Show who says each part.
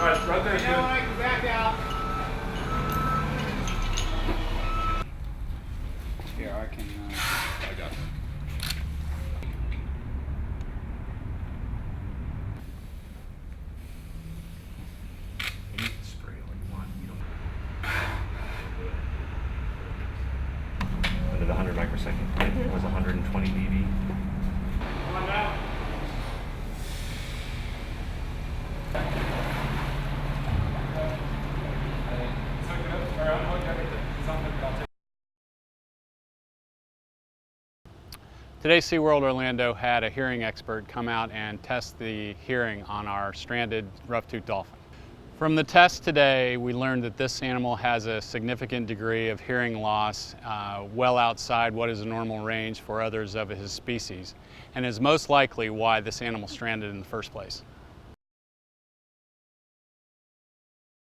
Speaker 1: Alright, right there.
Speaker 2: Now when I can back out.
Speaker 3: Here, I can.
Speaker 1: I got it. You need to spray it like you want. You don't.
Speaker 4: Under the 100 microsecond hit was 120 dB.
Speaker 2: Come on now.
Speaker 3: Today, SeaWorld Orlando had a hearing expert come out and test the hearing on our stranded rough-toothed dolphin. From the test today, we learned that this animal has a significant degree of hearing loss, well outside what is a normal range for others of his species, and is most likely why this animal stranded in the first place.